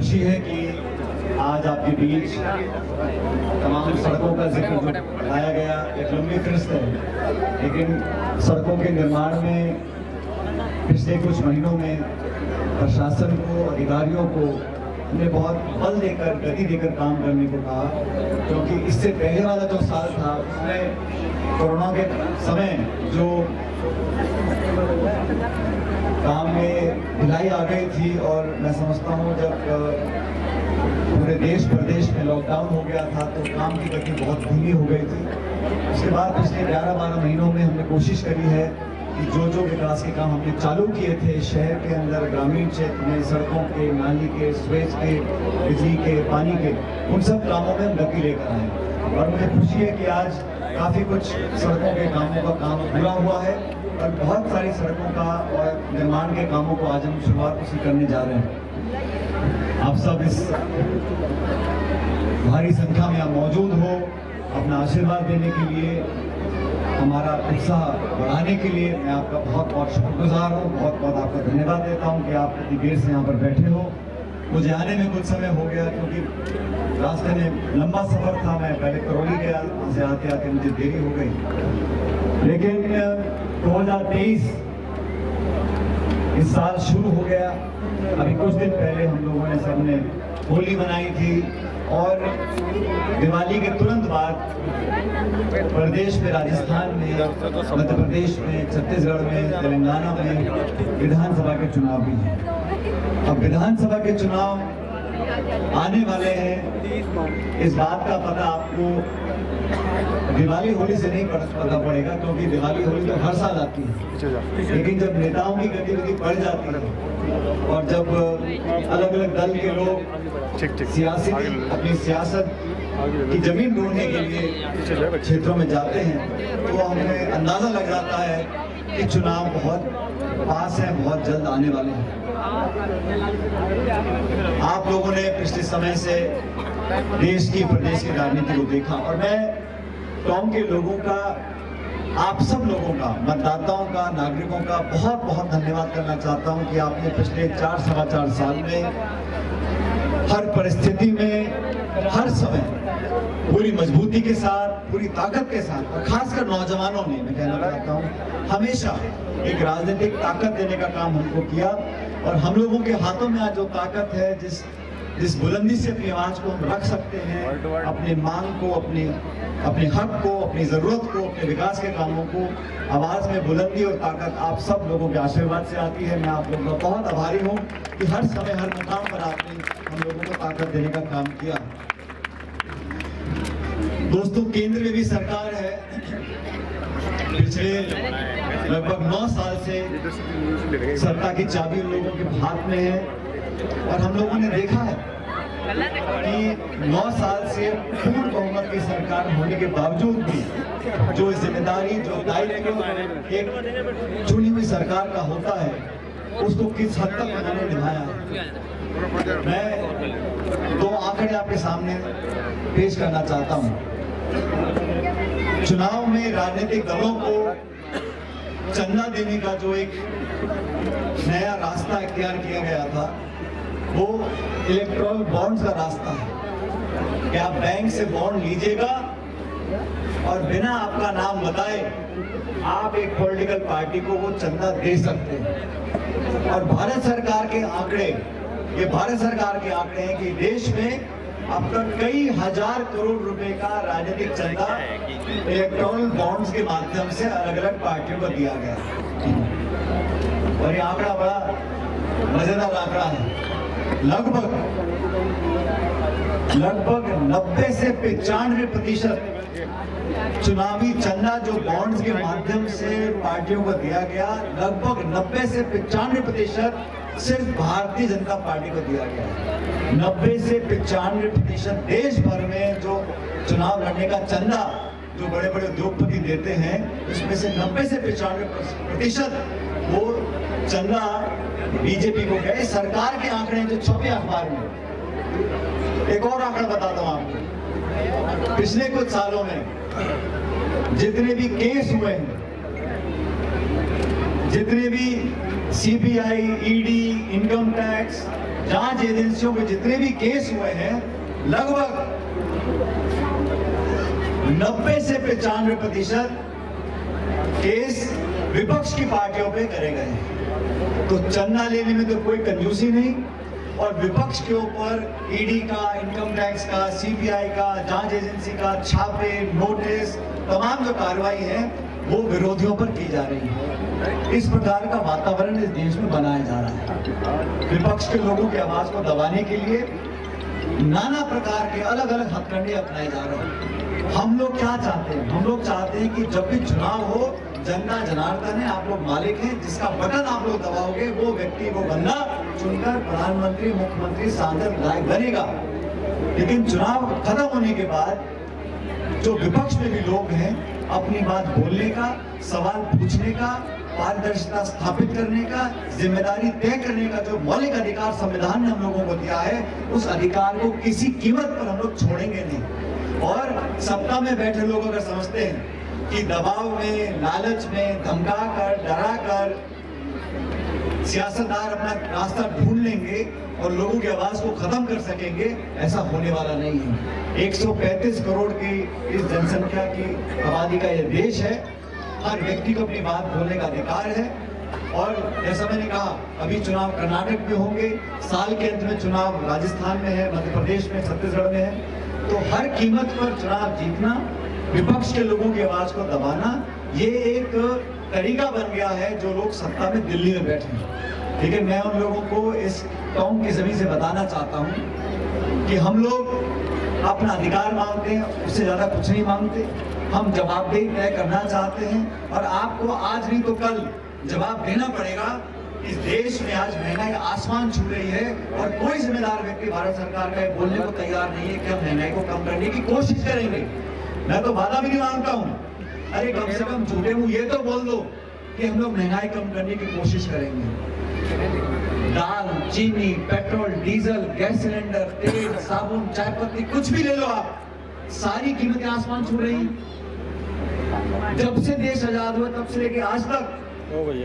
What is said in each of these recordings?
खुशी है कि आज आपके बीच तमाम सड़कों का जिक्र जो लाया गया एक लंबी फहरिस्त है, लेकिन सड़कों के निर्माण में पिछले कुछ महीनों में प्रशासन को, अधिकारियों को हमने बहुत बल देकर, गति देकर काम करने को कहा, क्योंकि इससे पहले वाला जो साल था उसमें कोरोना के समय जो काम में ढिलाई आ गई थी और मैं समझता हूँ जब पूरे देश प्रदेश में लॉकडाउन हो गया था तो काम की गति बहुत धीमी हो गई थी। उसके बाद पिछले 11-12 महीनों में हमने कोशिश करी है कि जो विकास के काम हमने चालू किए थे शहर के अंदर, ग्रामीण क्षेत्र में, सड़कों के, नाली के, स्वेज के, बिजली के, पानी के, उन सब कामों में हम गति लेकर आए। और मुझे खुशी है कि आज काफ़ी कुछ सड़कों के कामों का काम पूरा हुआ है और बहुत सारी सड़कों का और निर्माण के कामों को आज हम शुरुआत उसी करने जा रहे हैं। आप सब इस भारी संख्या में आप मौजूद हो, अपना आशीर्वाद देने के लिए, हमारा उत्साह बढ़ाने के लिए मैं आपका बहुत बहुत शुक्रगुजार हूँ। बहुत बहुत आपका धन्यवाद देता हूँ कि आप इतनी देर से यहाँ पर बैठे हो। मुझे आने में कुछ समय हो गया क्योंकि रास्ते में लंबा सफर था। मैं पहले करौली गया, वहाँ से आते आते मुझे देरी हो गई, लेकिन 2023 इस साल शुरू हो गया। अभी कुछ दिन पहले हम लोगों ने सबने होली मनाई थी और दिवाली के तुरंत बाद प्रदेश में, राजस्थान में, मध्य प्रदेश में, छत्तीसगढ़ में, तेलंगाना में विधानसभा के चुनाव भी हैं। अब विधानसभा के चुनाव आने वाले हैं। इस बात का पता आपको दिवाली होली से नहीं पता पड़ेगा, क्योंकि दिवाली होली तो हर साल आती है, लेकिन जब नेताओं की गतिविधि बढ़ जाती है और जब अलग अलग दल के लोग सियासी अपनी सियासत की जमीन ढूंढने के लिए क्षेत्रों में जाते हैं, तो हमें अंदाजा लग जाता है कि चुनाव बहुत पास है, बहुत जल्द आने वाले हैं। आप लोगों ने पिछले समय से देश की, प्रदेश की राजनीति को देखा और मैं टोंक के लोगों का, आप सब लोगों का, मतदाताओं का, नागरिकों का बहुत बहुत धन्यवाद करना चाहता हूं कि आपने पिछले 4-4.25 साल में हर परिस्थिति में, हर समय पूरी मजबूती के साथ, पूरी ताकत के साथ, और खासकर नौजवानों ने, मैं कहना चाहता हूं, हमेशा एक राजनीतिक ताकत देने का काम हमको किया। और हम लोगों के हाथों में आज जो ताकत है, जिस बुलंदी से अपनी आवाज को हम रख सकते हैं, अपनी मांग को, अपने हक को, अपनी जरूरत को, अपने विकास के कामों को, आवाज में बुलंदी और ताकत आप सब लोगों के आशीर्वाद से आती है। मैं आप लोगों का बहुत आभारी हूँ कि हर समय, हर मुकाम पर आपने हम लोगों को ताकत देने का काम किया। दोस्तों, केंद्र में भी सरकार है। पिछले लगभग 9 साल से सत्ता की चाबी उन लोगों के हाथ में है और हम लोगों ने देखा है कि 9 साल से पूर्ण बहुमत की सरकार होने के बावजूद भी जो जिम्मेदारी, जो दायित्व एक चुनी हुई सरकार का होता है, उसको किस हद तक उन्होंने निभाया है। मैं 2 आंकड़े आपके सामने पेश करना चाहता हूँ। चुनाव में राजनीतिक दलों को चंदा देने का जो एक नया रास्ता इख्तियार किया गया था, वो इलेक्टोरल बॉन्ड्स का रास्ता है कि आप बैंक से बॉन्ड लीजिएगा और बिना आपका नाम बताए आप एक पॉलिटिकल पार्टी को वो चंदा दे सकते हैं। और भारत सरकार के आंकड़े, ये भारत सरकार के आंकड़े हैं कि देश में अब तक कई हजार करोड़ रुपए का राजनीतिक चंदा इलेक्टोरल बॉन्ड्स के माध्यम से अलग अलग पार्टियों को दिया गया। और ये आंकड़ा बड़ा मजेदार आंकड़ा है। लगभग 90 से 95% चुनावी चंदा जो बॉन्ड्स के माध्यम से पार्टियों को दिया गया, लगभग 90 से 95% सिर्फ भारतीय जनता पार्टी को दिया गया। 90 से 95% देश भर में जो चुनाव लड़ने का चंदा जो बड़े बड़े उद्योगपति देते हैं, उसमें से 90 से 95% वो चंदा बीजेपी को गए। सरकार के आंकड़े जो छपे अखबार में। एक और आंकड़ा बताता हूं आपको, पिछले कुछ सालों में जितने भी केस हुए हैं, जितने भी सीबीआई, ईडी, इनकम टैक्स, जांच एजेंसियों के जितने भी केस हुए हैं, लगभग 90 से 95% केस विपक्ष की पार्टियों पे करे गए हैं। तो चंदा लेने में तो कोई कंजूसी नहीं, और विपक्ष के ऊपर ईडी का, इनकम टैक्स का, सीबीआई का, जांच एजेंसी का छापे, नोटिस, तमाम जो कार्रवाई है वो विरोधियों पर की जा रही है। इस प्रकार का वातावरण इस देश में बनाया जा रहा है। विपक्ष के लोगों की आवाज को दबाने के लिए नाना प्रकार के अलग अलग हथकंडे अपनाए जा रहे हैं। हम लोग क्या चाहते हैं? हम लोग चाहते हैं कि जब भी चुनाव हो, जनता जनार्दन है, आप लोग मालिक हैं, जिसका बटन आप लोग दबाओगे वो व्यक्ति, वो बंदा चुनकर प्रधानमंत्री, मुख्यमंत्री, सांसद, विधायक बनेगा। लेकिन चुनाव खत्म होने के बाद जो विपक्ष में भी लोग हैं, अपनी बात बोलने का, सवाल पूछने का, पारदर्शिता स्थापित करने का, जिम्मेदारी तय करने का जो मौलिक अधिकार संविधान ने हम लोगों को दिया है, उस अधिकार को किसी कीमत पर हम लोग छोड़ेंगे नहीं। और सत्ता में बैठे लोग अगर समझते हैं कि दबाव में, लालच में, धमका कर, डरा कर सियासतदार अपना रास्ता ढूंढ लेंगे और लोगों की आवाज को खत्म कर सकेंगे, ऐसा होने वाला नहीं है। 135 करोड़ की इस जनसंख्या की आबादी का यह देश है। हर व्यक्ति को अपनी बात बोलने का अधिकार है। और जैसा मैंने कहा, अभी चुनाव कर्नाटक में होंगे, साल के अंत में चुनाव राजस्थान में है, मध्य प्रदेश में, छत्तीसगढ़ में है। तो हर कीमत पर चुनाव जीतना, विपक्ष के लोगों की आवाज को दबाना, ये एक तरीका बन गया है जो लोग सत्ता में दिल्ली में बैठे हैं। लेकिन मैं उन लोगों को इस कौम की जमीन से बताना चाहता हूं कि हम लोग अपना अधिकार मांगते हैं, उससे ज्यादा कुछ नहीं मांगते। हम जवाबदेही तय करना चाहते हैं और आपको आज नहीं तो कल जवाब देना पड़ेगा। इस देश में आज महंगाई आसमान छू रही है और कोई जिम्मेदार व्यक्ति भारत सरकार का बोलने को तैयार नहीं है कि हम महंगाई को कम करने की कोशिश करेंगे। मैं तो वादा भी नहीं मांगता हूँ, अरे कम से कम झूठे मुंह ये तो बोल दो कि हम लोग महंगाई कम करने की कोशिश करेंगे। दाल, चीनी, पेट्रोल, डीजल, गैस सिलेंडर, तेल, साबुन, चाय पत्ती, कुछ भी ले लो आप, सारी कीमतें आसमान छू रही। जब से देश आजाद हुआ तब से लेके आज तक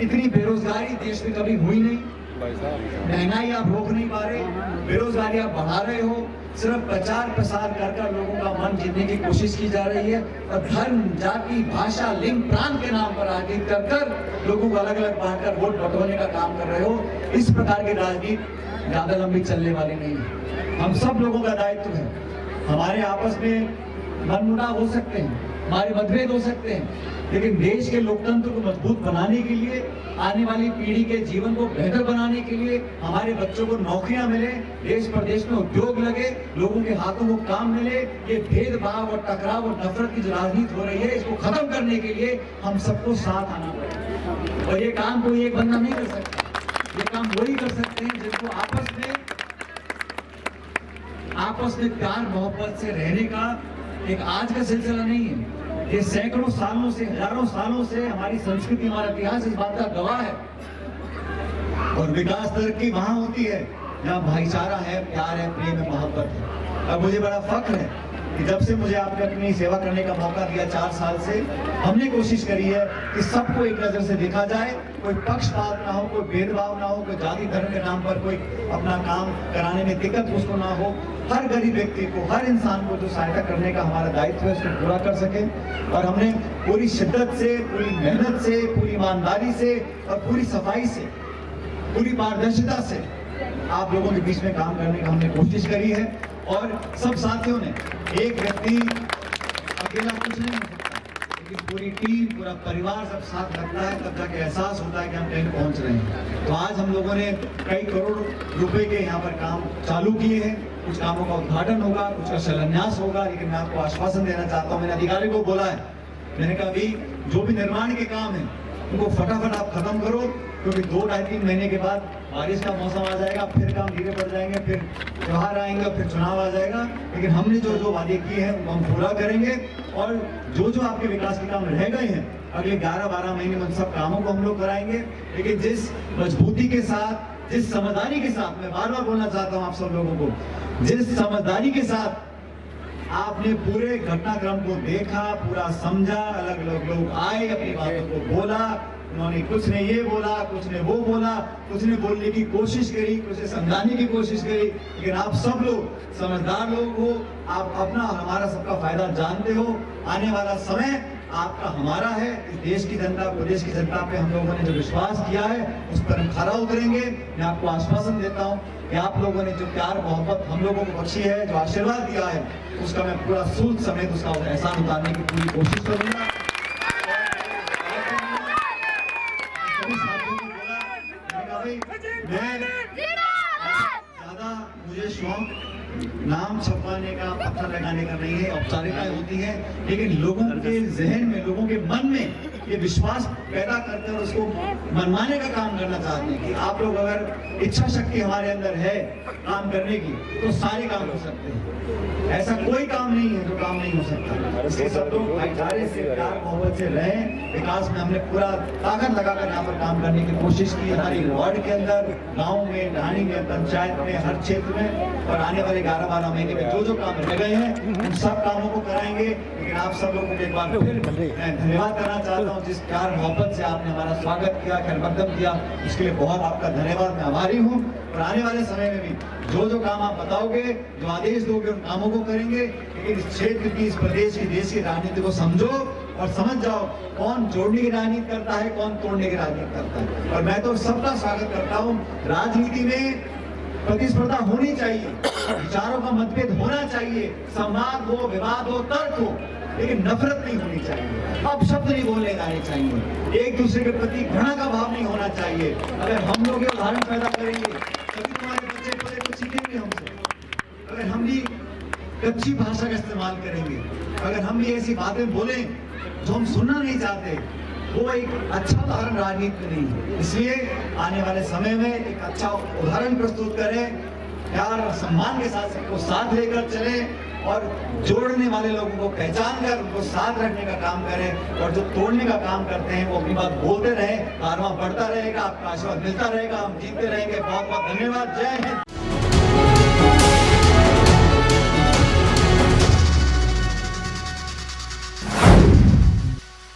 इतनी बेरोजगारी देश में कभी हुई नहीं। महंगाई आप रोक नहीं पा रहे, बेरोजगारी आप बढ़ा रहे हो। सिर्फ प्रचार प्रसार कर लोगों का मन जीतने की कोशिश की जा रही है और धर्म, जाति, भाषा, लिंग, प्रांत के नाम पर राजनीति कर लोगों को अलग अलग बांटकर वोट बटोरने का काम कर रहे हो। इस प्रकार की राजनीति ज्यादा लंबी चलने वाली नहीं है। हम सब लोगों का दायित्व है। हमारे आपस में मनमुटाव हो सकते हैं, हमारे मतभेद हो सकते हैं, लेकिन देश के लोकतंत्र को मजबूत बनाने के लिए, आने वाली पीढ़ी के जीवन को बेहतर बनाने के लिए, हमारे बच्चों को नौकरियां मिले, देश प्रदेश में उद्योग लगे, लोगों के हाथों को काम मिले, ये भेदभाव और टकराव और नफरत की जो राजनीति हो रही है, इसको खत्म करने के लिए हम सबको साथ आना पड़ेगा। और ये काम कोई एक बंदा नहीं कर सकता, ये काम वही कर सकते हैं जिसको आपस में प्यार मोहब्बत से रहने का एक आज का सिलसिला नहीं है। ये सैकड़ों सालों से, हजारों सालों से हमारी संस्कृति, हमारा इतिहास इस बात का गवाह है। और विकास तरक्की वहां होती है जहां भाईचारा है, प्यार है, प्रेम है, मोहब्बत है। अब मुझे बड़ा फख्र है कि जब से मुझे आपने अपनी सेवा करने का मौका दिया 4 साल से, हमने कोशिश करी है कि सबको एक नजर से देखा जाए, कोई पक्षपात ना हो, कोई भेदभाव ना हो, कोई जाति धर्म के नाम पर कोई अपना काम कराने में दिक्कत उसको ना हो। हर गरीब व्यक्ति को, हर इंसान को जो सहायता करने का हमारा दायित्व है उसको पूरा कर सके। और हमने पूरी शिद्दत से, पूरी मेहनत से, पूरी ईमानदारी से और पूरी सफाई से, पूरी पारदर्शिता से आप लोगों के बीच में काम करने का हमने कोशिश करी है। और सब साथियों ने, एक व्यक्ति अकेला कुछ नहीं कर सकता, लेकिन पूरी टीम, पूरा परिवार सब साथ लगता है, तब जाके एहसास होता है कि हम कहीं पहुंच रहे हैं। तो आज हम लोगों ने कई करोड़ रुपए के यहाँ पर काम चालू किए हैं। कुछ कामों का उद्घाटन होगा, कुछ का शिलान्यास होगा, लेकिन मैं आपको आश्वासन देना चाहता हूँ, मैंने अधिकारी को बोला है, मैंने कहा अभी जो भी निर्माण के काम है उनको फटाफट आप खत्म करो, क्योंकि 2-2.5-3 महीने के बाद बारिश का मौसम आ जाएगा, फिर काम धीरे बढ़ जाएंगे, फिर त्योहार आएंगे, फिर चुनाव आ जाएगा। लेकिन हमने जो जो वादे किए हैं वो हम पूरा करेंगे। और जो जो आपके विकास के काम रह गए हैं अगले 11-12 महीने में उन सब कामों को हम लोग कराएंगे। लेकिन जिस मजबूती के साथ, जिस समझदारी के साथ, मैं बार बार बोलना चाहता हूँ आप सब लोगों को, जिस समझदारी के साथ आपने पूरे घटनाक्रम को देखा, पूरा समझा, अलग अलग लोग आए, अपनी बातों को बोला, उन्होंने कुछ ने ये बोला, कुछ ने वो बोला, कुछ ने बोलने की कोशिश करी, कुछ ने समझाने की कोशिश करी, लेकिन आप सब लोग समझदार लोग हो, आप अपना हमारा सबका फायदा जानते हो। आने वाला समय आपका हमारा है। इस देश की जनता, प्रदेश की जनता पे हम लोगों ने जो विश्वास किया है उस पर हम खरा उतरेंगे। मैं आपको आश्वासन देता हूँ कि आप लोगों ने जो प्यार मोहब्बत हम लोगों को बख्शी है, जो आशीर्वाद दिया है, उसका मैं पूरा सूद समेत उसका एहसान उतारने की पूरी कोशिश करूंगा। सभी साथियों को बोला, मैं ज्यादा मुझे शौक नाम छपवाने का, पत्थर लगाने का नहीं है, औपचारिकताएं होती है, लेकिन लोगों के जहन में, लोगों के मन में ये विश्वास पैदा करते हैं और उसको मनवाने का काम करना चाहते हैं कि आप लोग अगर इच्छा शक्ति हमारे अंदर है काम करने की तो सारे काम हो सकते हैं। ऐसा कोई काम नहीं है जो काम नहीं हो सकता। इसलिए सब लोग भाईचारे से, प्यार मोहब्बत से रहें। विकास में हमने पूरा ताकत लगाकर यहाँ पर काम करने की कोशिश की। हमारी वार्ड के अंदर, गाँव में, ढाणी में, पंचायत में, हर क्षेत्र में, और आने वाले 11-12 महीने में जो जो काम रह गए हैं उन सब कामों को कराएंगे। लेकिन आप सब लोगों को एक बार फिर मैं धन्यवाद करना चाहता हूँ, जिस प्यार मोहब्बत से आपने हमारा स्वागत किया, खैरमकदम किया, उसके लिए बहुत आपका धन्यवाद। मैं आभारी हूँ। और आने वाले समय में भी जो जो काम आप बताओगे, जो आदेश दोगे, उन कामों को करेंगे। लेकिन इस क्षेत्र की, इस प्रदेश की, देश की राजनीति को समझो और समझ जाओ कौन जोड़ने की राजनीति करता है, कौन तोड़ने की राजनीति करता है। और मैं तो सबका स्वागत करता हूँ। राजनीति में प्रतिस्पर्धा होनी चाहिए, विचारों का मतभेद होना चाहिए, संवाद हो, विवाद हो, तर्क हो, लेकिन नफरत नहीं होनी चाहिए, अपशब्द नहीं बोलने जाने चाहिए, एक दूसरे के प्रति घृणा का भाव नहीं होना चाहिए। अगर हम लोग ये उदाहरण पैदा करेंगे तभी तुम्हारे बच्चे पहले कुछ सीखेंगे हमसे। अगर हम भी कच्ची भाषा का इस्तेमाल करेंगे, अगर हम भी ऐसी बातें बोलें जो हम सुनना नहीं चाहते, वो एक अच्छा उदाहरण राजनीति में नहीं है। इसलिए आने वाले समय में एक अच्छा उदाहरण प्रस्तुत करें, प्यार और सम्मान के साथ सबको साथ लेकर चलें और जोड़ने वाले लोगों को पहचान कर उनको साथ रखने का काम करें। और जो तोड़ने का काम करते हैं वो अपनी बात बोलते रहें, कारवां बढ़ता रहेगा, आपका आशीर्वाद मिलता रहेगा, हम जीतते रहेंगे। बहुत बहुत धन्यवाद। जय हिंद।